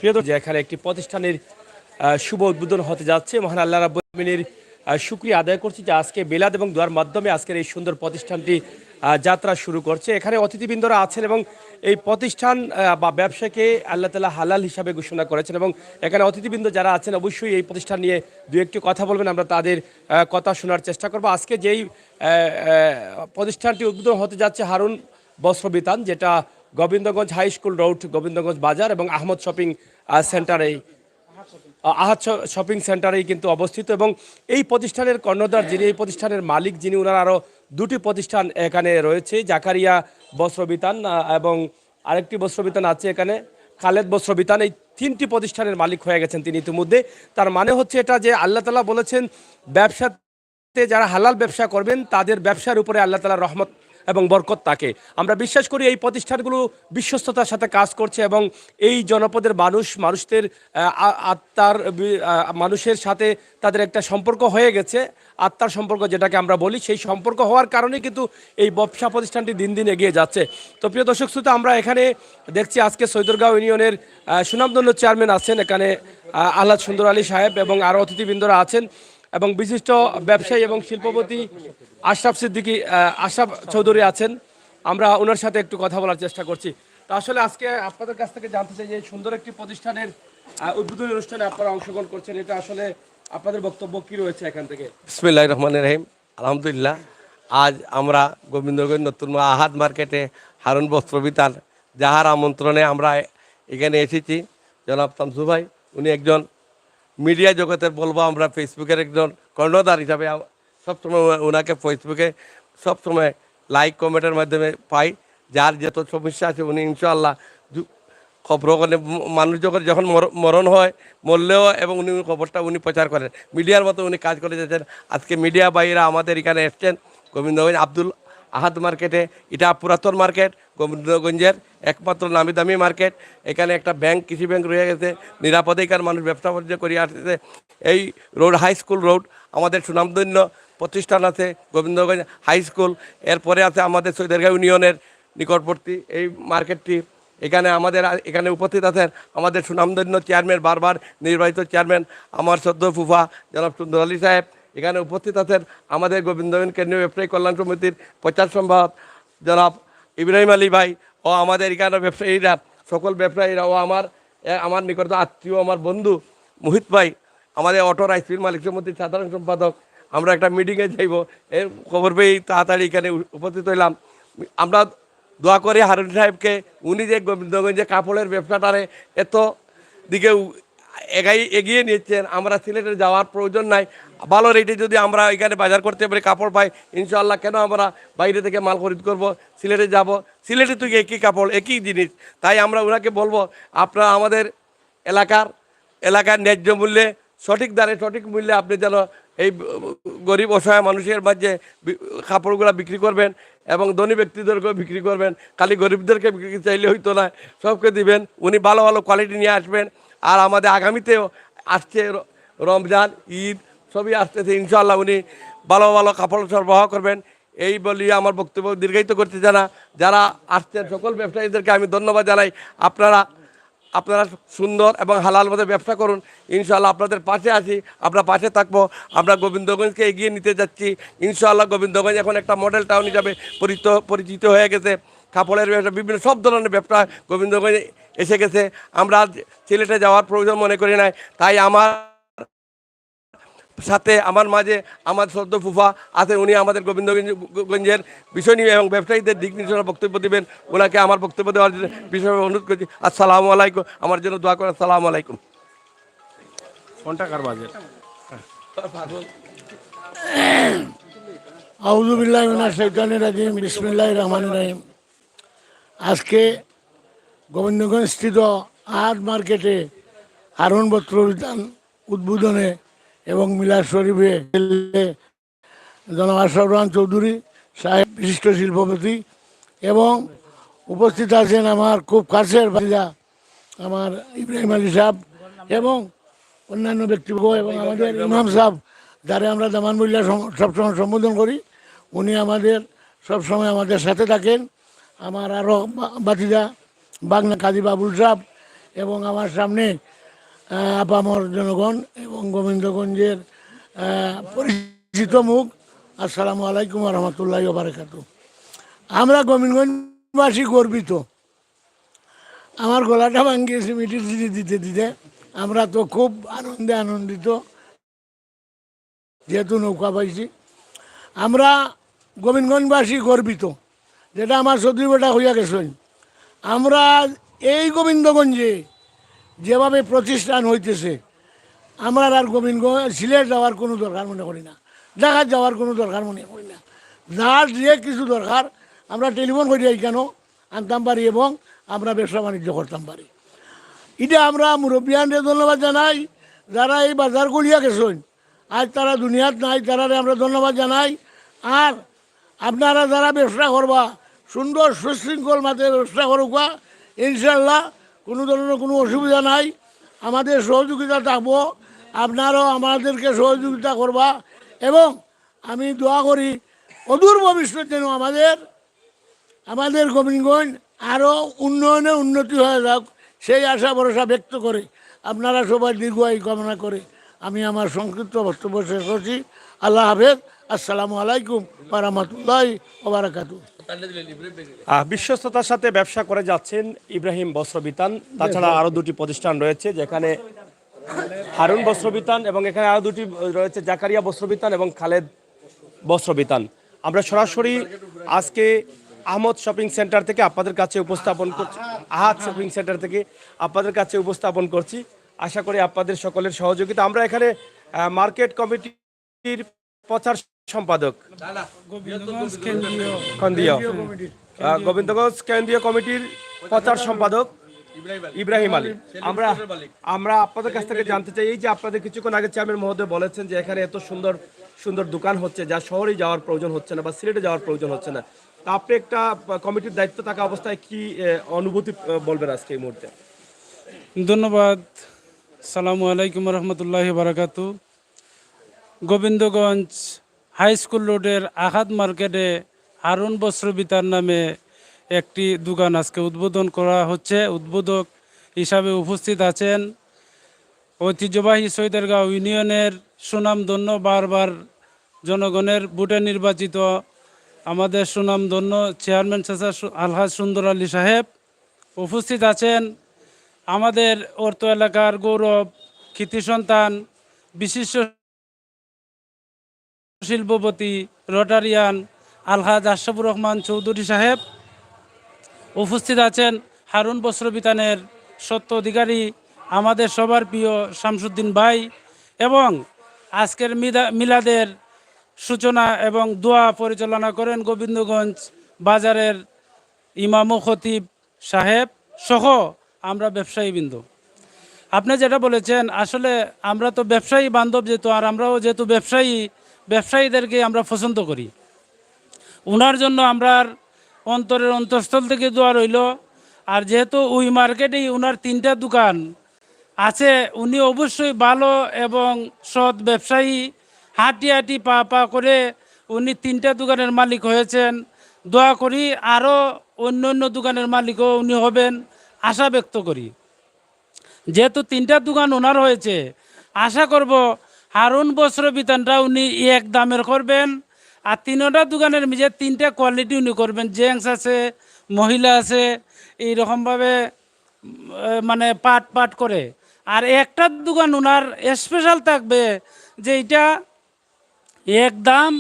প্রিয় দর্শক, এখানে একটি প্রতিষ্ঠানের শুভ উদ্বোধন হতে যাচ্ছে। মহান আল্লাহ রাব্বুল আলামিনের শুকরিয়া আদায় করছি যে আজকে বেলাদ এবং দোয়ার মাধ্যমে আজকের এই সুন্দর প্রতিষ্ঠানটি যাত্রা শুরু করছে। এখানে অতিথিবৃন্দরা আছেন এবং এই প্রতিষ্ঠান বা ব্যবসাকে আল্লাহ তাআলা হালাল হিসাবে ঘোষণা করেছেন এবং এখানে অতিথিবৃন্দ যারা আছেন অবশ্যই এই প্রতিষ্ঠান নিয়ে দু একটি কথা বলবেন, আমরা তাদের কথা শোনার চেষ্টা করব। আজকে যেই প্রতিষ্ঠানটি উদ্বোধন হতে যাচ্ছে হারুন বস্ত্রবিতান, যেটা Gobindaganj high school road, Gobindaganj বাজার এবং আহমদ শপিং সেন্টারে আহাদ শপিং সেন্টারেই কিন্তু অবস্থিত। এবং এই প্রতিষ্ঠানের কর্ণধার যিনি, এই প্রতিষ্ঠানের মালিক যিনি, ওনার আরও দুটি প্রতিষ্ঠান এখানে রয়েছে, জাকারিয়া বস্ত্রবিতান এবং আরেকটি বস্ত্রবিতান আছে এখানে খালেদ বস্ত্রবিতান। এই তিনটি প্রতিষ্ঠানের মালিক হয়ে গেছেন তিনি ইতিমধ্যে। তার মানে হচ্ছে এটা যে আল্লাহ তাআলা বলেছেন ব্যবসাতে যারা হালাল ব্যবসা করবেন তাদের ব্যবসার উপরে আল্লাহ তাআলার রহমত এবং বরকত থাকে। আমরা বিশ্বাস করি এই প্রতিষ্ঠানগুলো বিশ্বস্ততার সাথে কাজ করছে এবং এই জনপদের মানুষদের আত্মার মানুষের সাথে তাদের একটা সম্পর্ক হয়ে গেছে, আত্মার সম্পর্ক যেটাকে আমরা বলি, সেই সম্পর্ক হওয়ার কারণে কিন্তু এই ব্যবসা প্রতিষ্ঠানটি দিন দিন এগিয়ে যাচ্ছে। তো প্রিয় দর্শক শ্রোতা, আমরা এখানে দেখছি আজকে সৈয়দরগাঁও ইউনিয়নের সুনামধন্য চেয়ারম্যান আছেন এখানে আহলাদ সুন্দর আলী সাহেব এবং আরও অতিথিবৃন্দরা আছেন এবং বিশিষ্ট ব্যবসায়ী এবং শিল্পপতি আশরাফ চৌধুরী আছেন। আমরা ওনার সাথে একটু কথা বলার চেষ্টা করছি। তো আসলে আজকে আপনাদের কাছ থেকে জানতে চাই যে সুন্দর একটি প্রতিষ্ঠানের উদ্বোধনী অনুষ্ঠানে আপনারা অংশগ্রহণ করছেন, এটা আসলে আপনাদের বক্তব্য কি রয়েছে এখান থেকে? বিসমিল্লাহির রহমানির রহিম। আলহামদুলিল্লাহ, আজ আমরা গোবিন্দগঞ্জ নতুন আহাদ মার্কেটে হারুন বস্ত্রবিতান যাহার আমন্ত্রণে আমরা এখানে এসেছি। জনাব তামসু ভাই, উনি একজন মিডিয়া জগতের বলবো আমরা ফেসবুকের একজন কর্ণধার হিসাবে সবসময় ওনাকে ফেসবুকে সবসময় লাইক কমেন্টের মাধ্যমে পাই। যার যত সমস্যা আছে উনি ইনশাআল্লাহ খবর মানুষ যখন মরণ হয়, মরলেও এবং উনি খবরটা উনি প্রচার করেন, মিডিয়ার মতো উনি কাজ করে যাচ্ছেন। আজকে মিডিয়া ভাইরা আমাদের এখানে এসছেন গোবিন্দগঞ্জ আব্দুল আহাদ মার্কেটে। এটা পুরাতন মার্কেট, গোবিন্দগঞ্জের একমাত্র নামি দামি মার্কেট। এখানে একটা ব্যাংক, কৃষি ব্যাংক রয়ে গেছে, নিরাপদে এখানে মানুষ ব্যবসা বাণিজ্য করে আসছে। এই রোড হাই স্কুল রোড আমাদের সুনামধন্য প্রতিষ্ঠান আছে গোবিন্দগঞ্জ হাই স্কুল। এরপরে আছে আমাদের সৈয়দরগাঁও ইউনিয়নের নিকটবর্তী এই মার্কেটটি। এখানে উপস্থিত আছেন আমাদের সুনামধন্য চেয়ারম্যান, বারবার নির্বাচিত চেয়ারম্যান আমার সদ্য ফুফা জনাব সুন্দর আলী সাহেব। এখানে উপস্থিত আছেন আমাদের গোবিন্দগঞ্জ কেন্দ্রীয় ব্যবসায়ী কল্যাণ সমিতির প্রচার সম্পাদক জনাব ইব্রাহিম আলী ভাই ও আমাদের এখানে ব্যবসায়ীরা, সকল ব্যবসায়ীরা ও আমার নিকট আত্মীয়, আমার বন্ধু মোহিত ভাই, আমাদের অটো রাইসমিল মালিক সমিতির সাধারণ সম্পাদক। আমরা একটা মিটিংয়ে যাইব, এর খবর পেয়েই তাড়াতাড়ি এখানে উপস্থিত হইলাম। আমরা দোয়া করি হারুন সাহেবকে, উনি যে গোবিন্দগঞ্জে কাপড়ের ব্যবসাটারে এত দিকে এগিয়ে নিচ্ছেন। আমরা সিলেটে যাওয়ার প্রয়োজন নাই, ভালো রেটে যদি আমরা এখানে বাজার করতে পারি, কাপড় পাই, ইনশাআল্লাহ কেন আমরা বাইরে থেকে মাল খরিদ করব? সিলেটে যাব, সিলেটে তো একই কাপড় একই জিনিস। তাই আমরা ওনাকে বলবো আপনারা আমাদের এলাকার ন্যায্য মূল্যে, সঠিক দারে সঠিক মূল্যে আপনি যেন এই গরিব অসহায় মানুষের মাঝে কাপড়গুলো বিক্রি করবেন এবং ধনী ব্যক্তিদেরকেও বিক্রি করবেন। খালি গরিবদেরকে বিক্রি চাইলে হইতো না, সবকে দিবেন। উনি ভালো ভালো কোয়ালিটি নিয়ে আসবেন। আর আমাদের আগামীতেও আসছে রমজান, ঈদ সবই আসতেছে, ইনশাআল্লাহ উনি ভালো ভালো কাপড় সরবরাহ করবেন। এই বলি আমার বক্তব্য দীর্ঘায়িত করতে জানা যারা আসছেন সকল ব্যবসায়ীদেরকে আমি ধন্যবাদ জানাই। আপনারা সুন্দর এবং হালাল মতো ব্যবসা করুন, ইনশাআল্লাহ আপনাদের পাশে আছি, আমরা পাশে থাকবো। আমরা গোবিন্দগঞ্জকে এগিয়ে নিতে যাচ্ছি ইনশাআল্লাহ। গোবিন্দগঞ্জ এখন একটা মডেল টাউন হিসাবে পরিচিত হয়ে গেছে। কাপড়ের ব্যবসা, বিভিন্ন সব ধরনের ব্যবসা গোবিন্দগঞ্জে এসে গেছে। আমরা সিলেটে যাওয়ার প্রয়োজন মনে করি নাই। তাই আমার সাথে আমার মাঝে আমার সদ্য ফুফা আছে, উনি আমাদের গোবিন্দগঞ্জের বিষয় নিয়ে এবং ব্যবসায়ীদের দিক নির্দেশনা বক্তব্য দেবেন। ওনাকে আমার বক্তব্য দেওয়ার জন্য বিষয়ে অনুরোধ করছি। আসসালামু আলাইকুম, আমার জন্য দোয়া করেন। আসসালামু আলাইকুম। কোনটা কার বাজে? আউযু বিল্লাহি মিনাশ শাইতানির রাজিম, বিসমিল্লাহির রহমানির রহিম। আজকে গোবিন্দগঞ্জ স্থিত আহাদ মার্কেটে হারুন বস্ত্রবিতান উদ্বোধনে এবং মিলাদ শরীফে জনাব আশরাফ চৌধুরী সাহেব, বিশিষ্ট শিল্পপতি, এবং উপস্থিত আছেন আমার খুব কাছের ভাতিজা আমার ইব্রাহিম আলী সাহেব এবং অন্যান্য ব্যক্তিবর্গ এবং আমাদের ইমাম সাহেব, যারা আমরা দামান বইল্লা সবসময় সম্বোধন করি। উনি আমাদের সবসময় আমাদের সাথে থাকেন। আমার আরও ভাতিজা বাগনা কাজী বাবুল সাহেব এবং আমার সামনে আপামর জনগণ এবং গোবিন্দগঞ্জের পরিচিত মুখ, আসসালামু আলাইকুম রহমতুল্লাহ বারাকাতু। আমরা গোবিন্দগঞ্জবাসী গর্বিত। আমার গলাটা ভাঙ্গিয়েছে মিটির চিঠি দিতে দিতে। আমরা তো খুব আনন্দিত যেহেতু নৌকা পাইছি। আমরা গোবিন্দগঞ্জবাসী গর্বিত, যেটা আমার চৌধুরী বেটা হইয়া গেছেন। আমরা এই গোবিন্দগঞ্জে যেভাবে প্রতিষ্ঠান হইতেছে, আমরা আর গোবিন্দগঞ্জ সিলেট যাওয়ার কোনো দরকার মনে করি না, ঢাকা যাওয়ার কোনো দরকার মনে করি না। যার যে কিছু দরকার আমরা টেলিফোন করি কেন আনতাম পারি এবং আমরা ব্যবসা বাণিজ্য করতাম পারি। এটা আমরা মুরব্বিয়ানদের ধন্যবাদ জানাই, যারা এই বাজার গলিয়া গেছেন, আজ তারা দুনিয়াত নাই, তারা আমরা ধন্যবাদ জানাই। আর আপনারা যারা ব্যবসা করবা, সুন্দর সুশৃঙ্খল মাতে ব্যবসা করবা, ইনশাল্লাহ কোনো ধরনের কোনো অসুবিধা নাই। আমাদের সহযোগিতা থাকবো, আপনারাও আমাদেরকে সহযোগিতা করবা। এবং আমি দোয়া করি অদূর ভবিষ্যৎ যেন আমাদের গোবিন্দগঞ্জ আরও উন্নয়নে উন্নতি হয়ে যাক, সেই আশা ভরসা ব্যক্ত করে আপনারা সবাই দীর্ঘায়ু কামনা করে আমি আমার সংক্ষিপ্ত বক্তব্য শেষ করছি। আল্লাহ হাফেজ। আসসালামু আলাইকুম ওয়া রাহমাতুল্লাহি ওয়া বারাকাতুহু। বিশ্বস্ততার সাথে ব্যবসা করে যাচ্ছেন ইব্রাহিম বস্ত্রবিতান। তাছাড়া আরও দুটি প্রতিষ্ঠান রয়েছে, যেখানে হারুন বস্ত্রবিতান এবং এখানে আরও দুটি রয়েছে, জাকারিয়া বস্ত্রবিতান এবং খালেদ বস্ত্রবিতান। আমরা সরাসরি আজকে আহমদ শপিং সেন্টার থেকে আপনাদের কাছে উপস্থাপন করছি, আহাদ শপিং সেন্টার থেকে আপনাদের কাছে উপস্থাপন করছি। আশা করি আপনাদের সকলের সহযোগিতা। আমরা এখানে মার্কেট কমিটির প্রচার সম্পাদক গোবিন্দগঞ্জ কেন্দ্রীয় কমিটির প্রচার সম্পাদক ইব্রাহিম আলী। আমরা আপনাদের কাছ থেকে জানতে চাই, এই যে আপনাদের কিছুক্ষণ আগে চেয়ারম্যান মহোদয় বলেছেন যে এখানে এত সুন্দর সুন্দর দোকান হচ্ছে, যা শহরে যাওয়ার প্রয়োজন হচ্ছে না বা সিলেটে যাওয়ার প্রয়োজন হচ্ছে না, তা আপনি একটা কমিটির দায়িত্ব থাকা অবস্থায় কি অনুভূতি বলবেন আজকে এই মুহূর্তে? ধন্যবাদ। সালামু আলাইকুম রহমতুল্লাহি বারাকাতু। গোবিন্দগঞ্জ হাই স্কুল রোডের আহাদ মার্কেটে হারুন বস্ত্রবিতান নামে একটি দোকান আজকে উদ্বোধন করা হচ্ছে। উদ্বোধক হিসাবে উপস্থিত আছেন ঐতিহ্যবাহী সৈয়দরগাঁও ইউনিয়নের সুনামধন্য, বারবার জনগণের ভোটে নির্বাচিত আমাদের সুনামধন্য চেয়ারম্যান চাচা আলহাজ সুন্দর আলী সাহেব। উপস্থিত আছেন আমাদের অর্থ এলাকার গৌরব, কৃতি সন্তান, বিশিষ্ট শিল্পপতি, রোটারিয়ান আলহাজ আশরাফুর রহমান চৌধুরী সাহেব। উপস্থিত আছেন হারুন বস্ত্রবিতানের সত্য অধিকারী আমাদের সবার প্রিয় শামসুদ্দিন ভাই, এবং আজকের মিলাদের সূচনা এবং দোয়া পরিচালনা করেন গোবিন্দগঞ্জ বাজারের ইমাম ও খতিব সাহেব সহ আমরা ব্যবসায়ীবৃন্দ। আপনি যেটা বলেছেন, আসলে আমরা তো ব্যবসায়ী বান্ধব যেহেতু, আর আমরাও যেহেতু ব্যবসায়ীদেরকে আমরা পছন্দ করি, ওনার জন্য আমরা অন্তরের অন্তঃস্থল থেকে দোয়া রইল। আর যেহেতু ওই মার্কেটেই ওনার 3টা দোকান আছে, উনি অবশ্যই ভালো এবং সৎ ব্যবসায়ী, হাঁটি পা করে উনি 3টা দোকানের মালিক হয়েছেন। দোয়া করি আরও অন্য দোকানের মালিকও উনি হবেন, আশা ব্যক্ত করি। যেহেতু 3টা দোকান ওনার হয়েছে, আশা করব হারুন বস্ত্রবিতানটা উনি এক দামের করবেন, আর 3টা দোকানের মিজে 3টা কোয়ালিটি উনি করবেন। জেন্টস আছে, মহিলা আছে, এইরকমভাবে মানে পাট করে। আর একটা দোকান ওনার স্পেশাল থাকবে যে এটা এক দাম,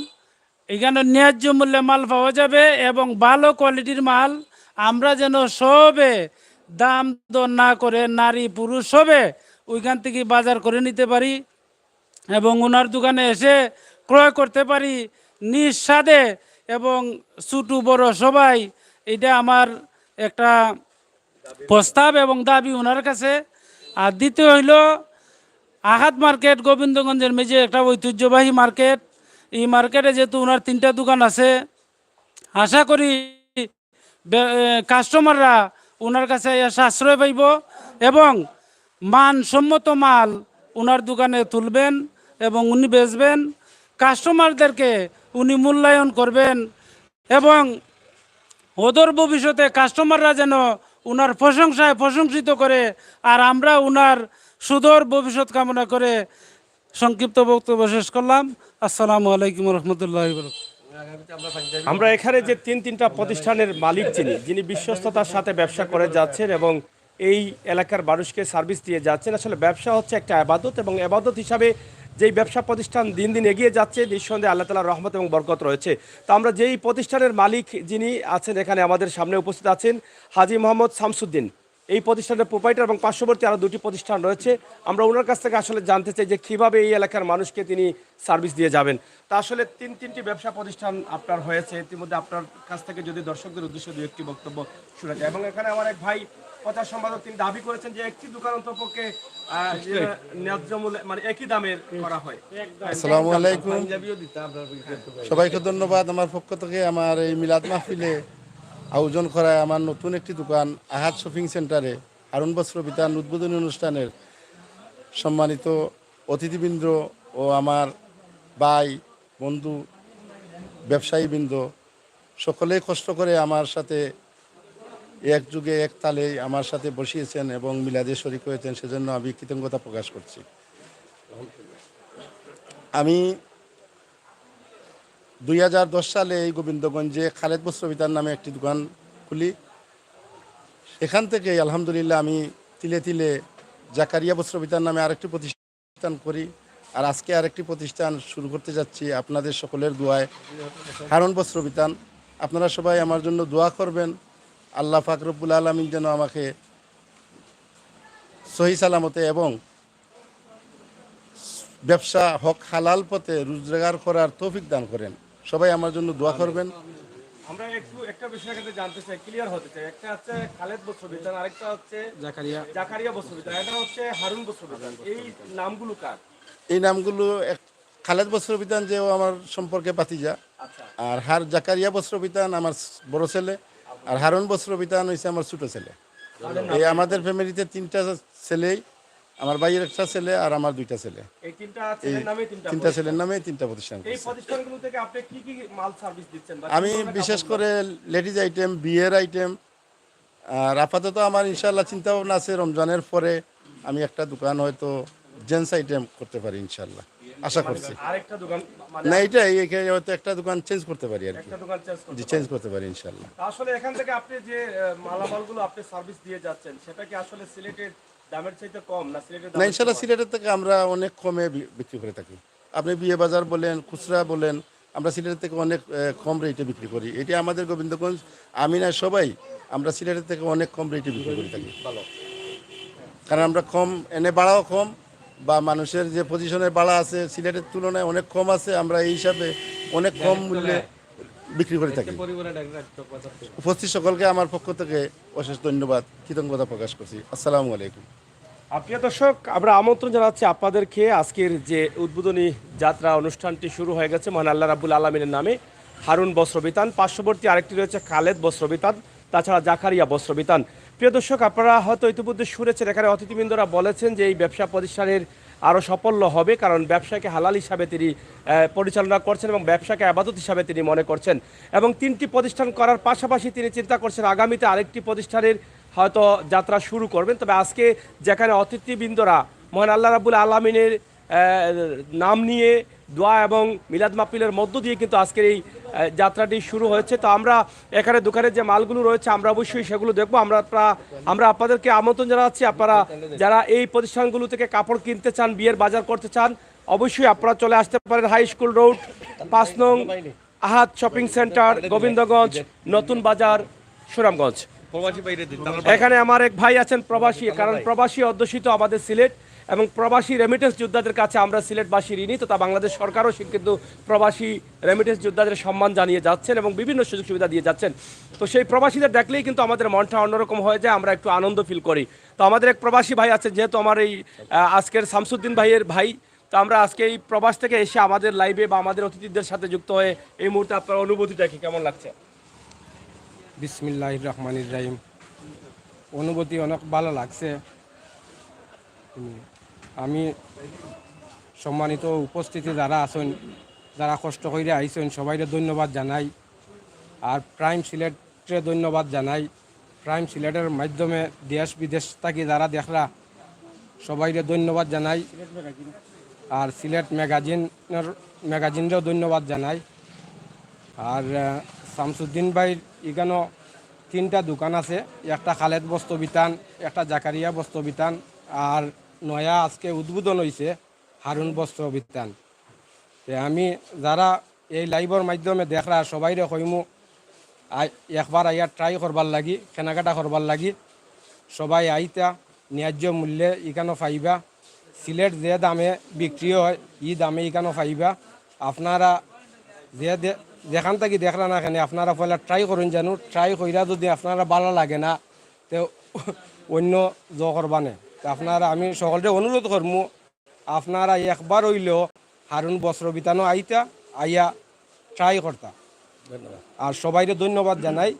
এখানে ন্যায্য মূল্যে মাল পাওয়া যাবে এবং ভালো কোয়ালিটির মাল। আমরা যেন সবে দাম দর না করে নারী পুরুষ সবে ওইখান থেকে বাজার করে নিতে পারি এবং ওনার দোকানে এসে ক্রয় করতে পারি নিঃস্বাদে এবং ছোটো বড় সবাই। এটা আমার একটা প্রস্তাব এবং দাবি ওনার কাছে। আর দ্বিতীয় হইল আহাদ মার্কেট গোবিন্দগঞ্জের মেঝে একটা ঐতিহ্যবাহী মার্কেট। এই মার্কেটে যেহেতু ওনার 3টা দোকান আছে, আশা করি কাস্টমাররা ওনার কাছে সাশ্রয় পাইব এবং মানসম্মত মাল ওনার দোকানে তুলবেন এবং উনি বেচবেন। কাস্টমারদেরকে উনি মূল্যায়ন করবেন এবং অদূর ভবিষ্যতে কাস্টমাররা যেন উনার প্রশংসায় প্রশংসিত করে, আর আমরা উনার সুদূর ভবিষ্যৎ কামনা করে সংক্ষিপ্ত বক্তব্য শেষ করলাম। আসসালামু আলাইকুম রহমতুল্লাহ। আমরা এখানে যে তিনটা প্রতিষ্ঠানের মালিক যিনি বিশ্বস্ততার সাথে ব্যবসা করে যাচ্ছেন এবং এই এলাকার মানুষকে সার্ভিস দিয়ে যাচ্ছেন। আসলে ব্যবসা হচ্ছে একটা আবাদত এবং আবাদত হিসাবে যেই ব্যবসা প্রতিষ্ঠান দিন দিন এগিয়ে যাচ্ছে, নিঃসন্দেহে আল্লাহ তাআলার রহমত এবং বরকত রয়েছে। তো আমরা যেই প্রতিষ্ঠানের মালিক যিনি আছেন এখানে আমাদের সামনে উপস্থিত আছেন হাজী মোহাম্মদ শামসুদ্দিন, এই প্রতিষ্ঠানের প্রোপাইটার এবং পার্শ্ববর্তী আরও দুটি প্রতিষ্ঠান রয়েছে। আমরা ওনার কাছ থেকে আসলে জানতে চাই যে কীভাবে এই এলাকার মানুষকে তিনি সার্ভিস দিয়ে যাবেন। তা আসলে তিনটি ব্যবসা প্রতিষ্ঠান আপনার হয়েছে, ইতিমধ্যে আপনার কাছ থেকে যদি দর্শকদের উদ্দেশ্যে দু একটি বক্তব্য শুনে যায়। এবং এখানে আমার এক ভাই প্রচার সম্পাদক তিনি দাবি করেছেন যে একটি দোকান অন্তপক্ষে ন্যায্য মূল্যে মানে একই দামের করা হয়। আসসালামু আলাইকুম, সবাইকে ধন্যবাদ আমার পক্ষ থেকে। আমার এই মিলাদ মাহফিলে আয়োজন করায় আমার নতুন একটি দোকান আহাদ শপিং সেন্টারে হারুন বস্ত্র বিতান উদ্বোধনী অনুষ্ঠানের সম্মানিত অতিথিবৃন্দ ও আমার ভাই বন্ধু ব্যবসায়ীবৃন্দ সকলেই কষ্ট করে আমার সাথে এক যুগে এক তালে আমার সাথে বসিয়েছেন এবং মিলাদে শরীক হয়েছেন, সেজন্য আমি কৃতজ্ঞতা প্রকাশ করছি। আমি 2010 সালে এই গোবিন্দগঞ্জে খালেদ বস্ত্র বিতান নামে একটি দোকান খুলি। এখান থেকে আলহামদুলিল্লাহ আমি তিলে তিলে জাকারিয়া বস্ত্র বিতান নামে আরেকটি প্রতিষ্ঠান করি, আর আজকে আরেকটি প্রতিষ্ঠান শুরু করতে যাচ্ছি আপনাদের সকলের দোয়ায়, হারুন বস্ত্র বিতান। আপনারা সবাই আমার জন্য দোয়া করবেন, আল্লাহ পাক রব্বুল আলামিন যেন আমাকে সহি সালামতে এবং ব্যবসা হক হালাল পথে রোজগার করার তৌফিক দান করেন। সবাই আমার জন্য দোয়া করবেন। আমরা একটা বিষয় এখানে জানতে চাই, ক্লিয়ার হতে চাই। একটা হচ্ছে খালেদ বস্ত্র বিতান, আরেকটা হচ্ছে জাকারিয়া বস্ত্র বিতান, এটা হচ্ছে হারুন বস্ত্র বিতান। এই নামগুলো কার? এই নামগুলো খালেদ বস্ত্র বিতান যে আমার সম্পর্কে পাতিজা, আর জাকারিয়া বস্ত্র বিতান আমার বড় ছেলে, আর হারুন বস্ত্র বিতান হয়েছে আমার ছোট ছেলে। এই আমাদের ফ্যামিলিতে তিনটা ছেলেই, আমার ভাইয়ের একটা ছেলে আর আমার দুইটা ছেলে। এই তিনটা ছেলের নামে তিনটা প্রতিষ্ঠান। এই প্রতিষ্ঠানগুলো থেকে আপনি কি কি মাল সার্ভিস দিচ্ছেন? আমি বিশেষ করে লেডিজ আইটেম, বিয়ের আইটেম, আর আপাতত আমার ইনশাআল্লাহ চিন্তা ভাবনা আছে রমজানের পরে আমি একটা দোকান হয়তো জেন্টস আইটেম করতে পারি ইনশাআল্লাহ, আশা করছি। আরেকটা দোকান না, এইটাই হয়তো একটা দোকান চেঞ্জ করতে পারি আর কি, চেঞ্জ করতে পারি ইনশাআল্লাহ। আসলে এখান থেকে আপনি যে মালামালগুলো আপনি সার্ভিস দিয়ে যাচ্ছেন সেটা কি আসলে সিলেটের দামের চাইতে কম না? না, ইনশাআল্লাহ সিলেটের থেকে আমরা অনেক কমে বিক্রি করে থাকি। আপনি বিয়ে বাজার বলেন, খুচরা বলেন, আমরা সিলেটের থেকে অনেক কম রেটে বিক্রি করি। এটি আমাদের গোবিন্দগঞ্জ আমিনা সবাই আমরা সিলেটের থেকে অনেক কম রেটে বিক্রি করে থাকি, কারণ আমরা কম এনে বাড়াও কম, বা মানুষের যে পজিশনের বাড়া আছে সিলেটের তুলনায় অনেক কম আছে, আমরা এই হিসাবে অনেক কম মূল্যে বিক্রি করে থাকি। উপস্থিত সকলকে আমার পক্ষ থেকে অশেষ ধন্যবাদ, কৃতজ্ঞতা প্রকাশ করছি। আসসালামু আলাইকুম। প্রিয় দর্শক, আমরা আমন্ত্রণ জানাচ্ছি আপনাদেরকে। আজকের যে উদ্বোধনী যাত্রা অনুষ্ঠানটি শুরু হয়ে গেছে মহান আল্লাহ রাব্বুল আলামিনের নামে হারুন বস্ত্র বিতান, পার্শ্ববর্তী আরেকটি রয়েছে খালেদ বস্ত্র বিতান, তাছাড়া জাকারিয়া বস্ত্র বিতান। প্রিয় দর্শক, আপনারা হয়তো ইতিমধ্যে শুনেছেন এখানে অতিথিবৃন্দরা বলেছেন যে এই ব্যবসা প্রতিষ্ঠানের আরও সাফল্য হবে, কারণ ব্যবসাকে হালাল হিসাবে তিনি পরিচালনা করছেন এবং ব্যবসাকে আবাদত হিসাবে তিনি মনে করছেন। এবং তিনটি প্রতিষ্ঠান করার পাশাপাশি তিনি চিন্তা করছেন আগামীতে আরেকটি প্রতিষ্ঠানের হয়তো যাত্রা শুরু করবেন। তবে আজকে যেখানে অতিথিবৃন্দরা মহান আল্লাহ রাব্বুল আলামিনের নাম নিয়ে দোয়া এবং মিলাদ মাহফিলের মধ্য দিয়ে কিন্তু আজকের এই যাত্রাটি শুরু হয়েছে। তো আমরা এখানে দোকানের যে মালগুলো রয়েছে আমরা অবশ্যই সেগুলো দেখবো। আমরা আপনাদেরকে আমন্ত্রণ জানাচ্ছি, আপনারা যারা এই প্রতিষ্ঠানগুলো থেকে কাপড় কিনতে চান, বিয়ের বাজার করতে চান, অবশ্যই আপনারা চলে আসতে পারেন হাই স্কুল রোড, 5 নং আহাদ শপিং সেন্টার, গোবিন্দগঞ্জ, নতুন বাজার, সুনামগঞ্জ। এখানে আমার এক ভাই আছেন প্রবাসী, কারণ প্রবাসী অধ্যুষিত আমাদের সিলেট এবং প্রবাসী রেমিটেন্স যোদ্ধাদের কাছে আমরা সিলেটবাসী ঋণী। তো তা বাংলাদেশ সরকারও কিন্তু প্রবাসী রেমিটেন্স যোদ্ধাদের সম্মান জানিয়ে যাচ্ছেন এবং বিভিন্ন সুযোগ সুবিধা দিয়ে যাচ্ছেন। তো সেই প্রবাসীদের দেখলেই কিন্তু আমাদের মনটা অন্যরকম হয়ে যায়, আমরা একটু আনন্দ ফিল করি। তো আমাদের এক প্রবাসী ভাই আছে, যেহেতু আমার এই আজকের শামসুদ্দিন ভাইয়ের ভাই, তো আমরা আজকে এই প্রবাস থেকে এসে আমাদের লাইভে বা আমাদের অতিথিদের সাথে যুক্ত হয়ে এই মুহূর্তে আপনার অনুভূতিটা কি, কেমন লাগছে? বিসমিল্লাহির রহমানির রহিম। অনুভূতি অনেক ভালো লাগছে। আমি সম্মানিত উপস্থিতি যারা আছেন, যারা কষ্ট করে আইছেন, সবাইকে ধন্যবাদ জানাই। আর প্রাইম সিলেটে ধন্যবাদ জানাই। প্রাইম সিলেটের মাধ্যমে দেশ বিদেশ থেকে যারা দেখরা সবাইকে ধন্যবাদ জানাই। আর সিলেট ম্যাগাজিনরেও ধন্যবাদ জানাই। আর শামসুদ্দিন ভাইয়ের এখানেও 3টা দোকান আছে, একটা খালেদ বস্ত্র বিতান, একটা জাকারিয়া বস্ত্র বিতান, আর নয়া আজকে উদ্বোধন হয়েছে হারুন বস্ত্র বিতান। আমি যারা এই লাইভের মাধ্যমে দেখরা সবাইরে কইমু একবার আইয়া ট্রাই করবার লাগি, কেনাকাটা করবার লাগি। সবাই আইতা ন্যায্য মূল্যে এখানেও পাইবা। সিলেট যে দামে বিক্রি হয় ই দামে এখানেও পাইবা। আপনারা যেখান থেকে দেখলা না কেন আপনারা পয়লা ট্রাই করুন, জানো ট্রাই কইরা যদি আপনারা ভালো লাগে না তো অন্য করবানে। আপনারা আমি সকলকে অনুরোধ করমু আপনারা একবার হইলেও হারুন বস্ত্র বিতানো আইয়া ট্রাই করতা। আর সবাইকে ধন্যবাদ জানাই।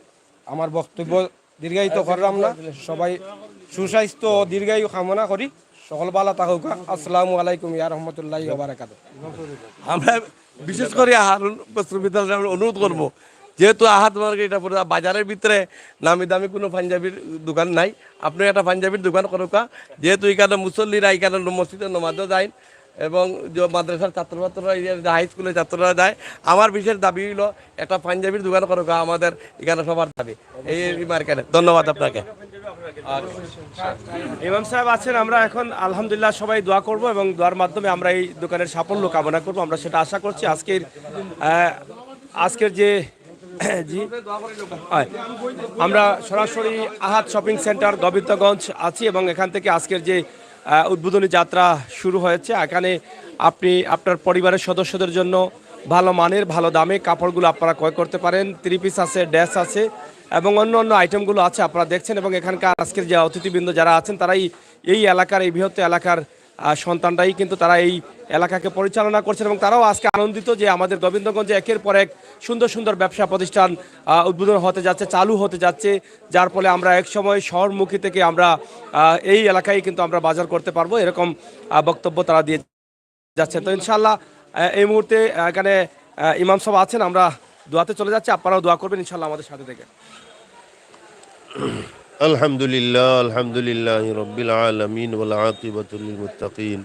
আমার বক্তব্য দীর্ঘায়িত করলাম না, সবাই সুস্বাস্থ্য ও দীর্ঘায়ু কামনা করি। সকল ভালো থাকুক। আসসালামু আলাইকুম ইয়া রহমতুল্লাহি ওয়া বারাকাতুহু। আমরা বিশেষ করে হারুন বস্ত্র বিতানকে আমরা অনুরোধ করবো, যেহেতু আহাদ মার্কেট এটা পুরো বাজারের ভিতরে নামি দামি কোনো পাঞ্জাবির দোকান নাই, আপনি একটা পাঞ্জাবির দোকান করুকা। যেহেতু এখানে মুসল্লিরা এখানে মসজিদে নমাজও যায় এবং যে মাদ্রাসার ছাত্রছাত্ররা হাই স্কুলের ছাত্ররা যায়। আমার বিশেষ দাবি হলো একটা পাঞ্জাবির দোকান করুকা, আমাদের এখানে সবার দাবি এই মার্কেটে। ধন্যবাদ আপনাকে। ইমাম সাহেব আছেন, আমরা এখন আলহামদুলিল্লাহ সবাই দোয়া করব এবং দোয়ার মাধ্যমে আমরা এই দোকানের সাফল্য কামনা করব, আমরা সেটা আশা করছি। আজকের যে জি আমরা সরাসরি আহাদ শপিং সেন্টার গোবিন্দগঞ্জ আছি এবং এখান থেকে আজকের যে উদ্বোধনী যাত্রা শুরু হয়েছে, এখানে আপনি আপনার পরিবারের সদস্যদের জন্য ভালো মানের ভালো দামে কাপড়গুলো আপনারা ক্রয় করতে পারেন। 3 পিস আছে, ড্রেস আছে এবং অন্য অন্য আইটেমগুলো আছে আপনারা দেখছেন। এবং এখানকার আজকের যে অতিথিবৃন্দ যারা আছেন তারাই এই এলাকার, এই বৃহত্তর এলাকার সন্তানরাই কিন্তু তারা এই এলাকাকে পরিচালনা করছেন এবং তারাও আজকে আনন্দিত যে আমাদের গোবিন্দগঞ্জে একের পর এক সুন্দর সুন্দর ব্যবসা প্রতিষ্ঠান উদ্বোধন হতে যাচ্ছে, চালু হতে যাচ্ছে, যার ফলে আমরা এক সময় শহরমুখী থেকে আমরা এই এলাকায় কিন্তু আমরা বাজার করতে পারবো, এরকম বক্তব্য তারা দিয়ে যাচ্ছেন। তো ইনশাআল্লাহ এই মুহূর্তে এখানে ইমাম সাহেব আছেন, আমরা দোয়াতে চলে যাচ্ছি, আপনারাও দোয়া করবেন ইনশাআল্লাহ আমাদের সাথে থেকে। আলহামদুলিল্লাহ রব্বিল আলামিন ওয়াল আকিবাতু লিল মুত্তাকিন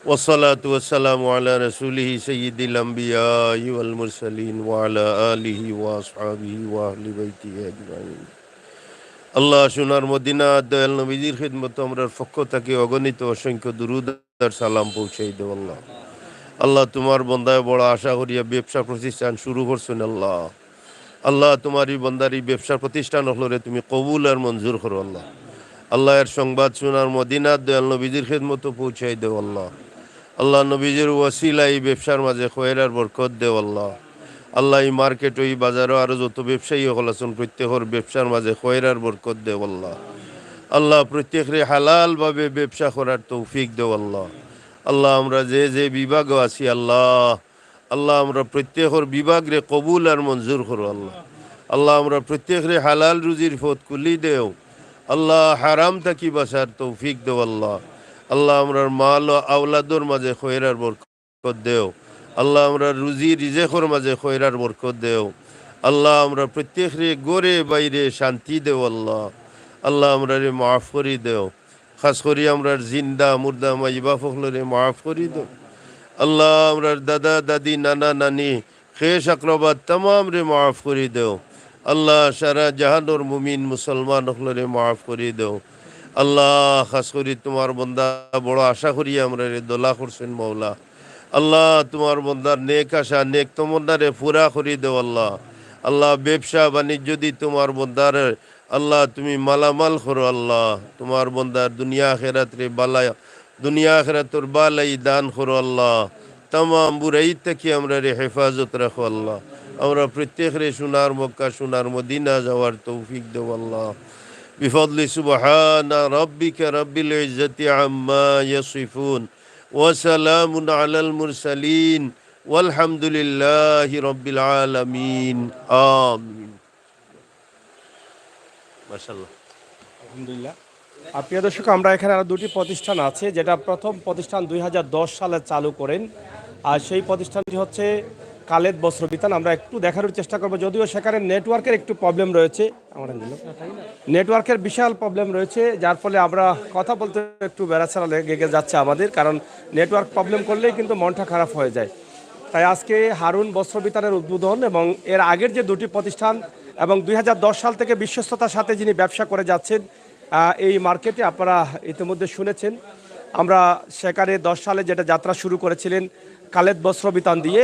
ওয়াসসালাতু ওয়াসসালামু আলা রাসূলিহি সাইয়্যিদিল আমবিয়া ওয়াল মুরসালিন ওয়া আলা আলিহি ওয়া আসহাবিহি ওয়া আহলি বাইতিহি আজমাইন। আল্লাহ সোনার মদিনা দয়াল নবীজির খিদমত আমরার পক্ষ থেকে অগণিত অসংখ্য দুরূদ আর সালাম পৌঁছাই দেও। আল্লাহ তোমার বন্দায় বড় আশা করিয়া ব্যবসা প্রতিষ্ঠান শুরু করছেন। আল্লাহ তোমারই বন্দারি ব্যবসা প্রতিষ্ঠান হলরে তুমি কবুল আর মঞ্জুর করো। আল্লাহ এর সংবাদ সোনার মদিনা দয়াল নবীজির খিদমত পৌঁছাই দেও। আল্লাহ নবীজির ওয়াসিলা এই ব্যবসার মাঝে খয়ের আর বরকত দেও। আল্লাহ এই মার্কেট ওই বাজারও আরও যত ব্যবসায়ী হল আছেন প্রত্যেকের ব্যবসার মাঝে খয়ের আর বরকত দেও। আল্লাহ প্রত্যেকের হালালভাবে ব্যবসা করার তৌফিক দেও। আল্লাহ আমরা যে যে বিভাগও আছি আল্লাহ আমরা প্রত্যেকের বিভাগ রে কবুল আর মঞ্জুর করো। আল্লাহ আমরা প্রত্যেকের হালাল রুজির পথ খুলি দেও। আল্লাহ হারাম থাকি বাসার তৌফিক দেও। আল্লাহ আমরা মাল ও আওলাদর মাঝে খয়রার বরকত দেও। আল্লাহ আমরা রুজি রিজেকর মাঝে খয়রার বরকত দেও। আল্লাহ আমরা প্রত্যেকের গড়ে বাইরে শান্তি দেও। আল্লাহ আমরা রে মাফ করি দেও। খাস করি আমরা জিন্দা মুর্দা মাইবা ফখলরে মাফ করি দেও। আল্লাহ আমরা দাদা দাদি নানা নানি খেশ আকরবাদ তমাম রে মাফ করি দেও। আল্লাহ সারা জাহানোর মুমিন মুসলমান হকলরে মাফ করি দেও। আল্লাহ খাস করি তোমার বন্দা বড় আশা করি আমরা রে দোলা করছেন মৌলা। আল্লাহ তোমার বন্দার নেক আশা নেক তমন্নারে পুরা করি দেও। আল্লাহ ব্যবসা বাণিজ্য দি তোমার বন্দার আল্লাহ তুমি মালামাল করো। আল্লাহ তোমার বন্দার দুনিয়া আখিরাত রে বালা দুনিয়া আখিরাতর বালাই দান করো। তামাম বুরাই থেকে আমরা রে হেফাজত রাখো। আমরা প্রত্যেক রে সোনার মক্কা সোনার মদিনা যাওয়ার তৌফিক দেও। বিফদলি সুবহানা রাব্বিকা রাব্বিল ইজ্জাতি আম্মা ইয়াসিফুন ওয়া সালামুন আলাল মুরসালিন ওয়ালহামদুলিল্লাহি রাব্বিল আলামিন। আমিন। মাশাআল্লাহ। আলহামদুলিল্লাহ। প্রিয় দর্শক, আমরা এখানে আরও 2টি প্রতিষ্ঠান আছে, যেটা প্রথম প্রতিষ্ঠান 2010 সালে চালু করেন, আর সেই প্রতিষ্ঠানটি হচ্ছে কালেদ বস্ত্র বিতান আমরা একটু দেখানোর চেষ্টা করবো, যদিও সেখানে নেটওয়ার্কের একটু প্রবলেম রয়েছে, নেটওয়ার্কের বিশাল প্রবলেম রয়েছে, যার ফলে আমরা কথা বলতে একটু বেড়াছাড়া লেগে যাচ্ছে আমাদের, কারণ নেটওয়ার্ক প্রবলেম করলেই কিন্তু মনটা খারাপ হয়ে যায়। তাই আজকে হারুন বস্ত্র বিতানের উদ্বোধন এবং এর আগের যে দুটি প্রতিষ্ঠান এবং 2010 সাল থেকে বিশ্বস্ততার সাথে যিনি ব্যবসা করে যাচ্ছেন এই মার্কেটে, আপনারা ইতিমধ্যে শুনেছেন আমরা সেখানে 10 সালে যেটা যাত্রা শুরু করেছিলেন কালেদ বস্ত্র বিতান দিয়ে,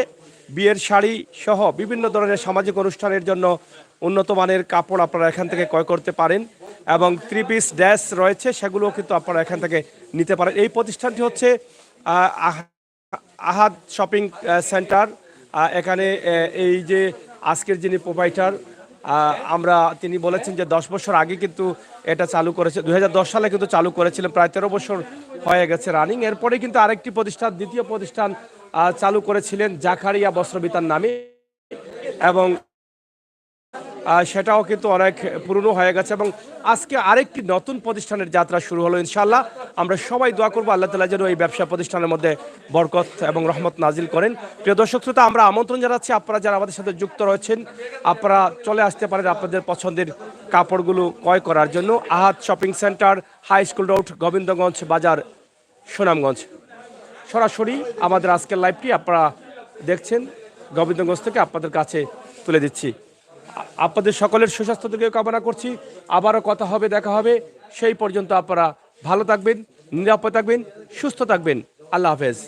বিয়ের শাড়ি সহ বিভিন্ন ধরনের সামাজিক অনুষ্ঠানের জন্য উন্নত মানের কাপড় আপনারা এখান থেকে ক্রয় করতে পারেন এবং 3 পিস ড্রেস রয়েছে, সেগুলোও কিন্তু আপনারা এখান থেকে নিতে পারেন। এই প্রতিষ্ঠানটি হচ্ছে আহাদ শপিং সেন্টার। এখানে এই যে আজকের যিনি প্রোপাইটার তিনি বলেছেন যে 10 বছর আগে কিন্তু এটা চালু করেছে, 2010 সালে কিন্তু চালু করেছিলেন, প্রায় 13 বছর হয়ে গেছে রানিং। এরপরে কিন্তু আরেকটি প্রতিষ্ঠান, দ্বিতীয় প্রতিষ্ঠান চালু করেছিলেন জাকারিয়া বস্ত্রবিতান নামে, এবং সেটাও কিন্তু অনেক পুরনো হয়ে গেছে এবং আজকে আরেকটি নতুন প্রতিষ্ঠানের যাত্রা শুরু হলো। ইনশাআল্লাহ আমরা সবাই দোয়া করবো আল্লাহ তাআলা যেন এই ব্যবসা প্রতিষ্ঠানের মধ্যে বরকত এবং রহমত নাজিল করেন। প্রিয় দর্শক শ্রোতা, আমরা আমন্ত্রণ জানাচ্ছি আপনারা যারা আমাদের সাথে যুক্ত রয়েছেন, আপনারা চলে আসতে পারেন আপনাদের পছন্দের কাপড়গুলো ক্রয় করার জন্য। Ahad shopping centre, high school road, Gobindaganj Bazar, Sunamganj. সরাসরি আমাদের আজকের লাইভটি আপনারা দেখছেন গোবিন্দগঞ্জ থেকে আপনাদের কাছে তুলে দিচ্ছি। আপনাদের সকলের সুস্বাস্থ্য থেকে কামনা করছি। আবারও কথা হবে, দেখা হবে, সেই পর্যন্ত আপনারা ভালো থাকবেন, নিরাপদ থাকবেন, সুস্থ থাকবেন। আল্লাহ হাফেজ।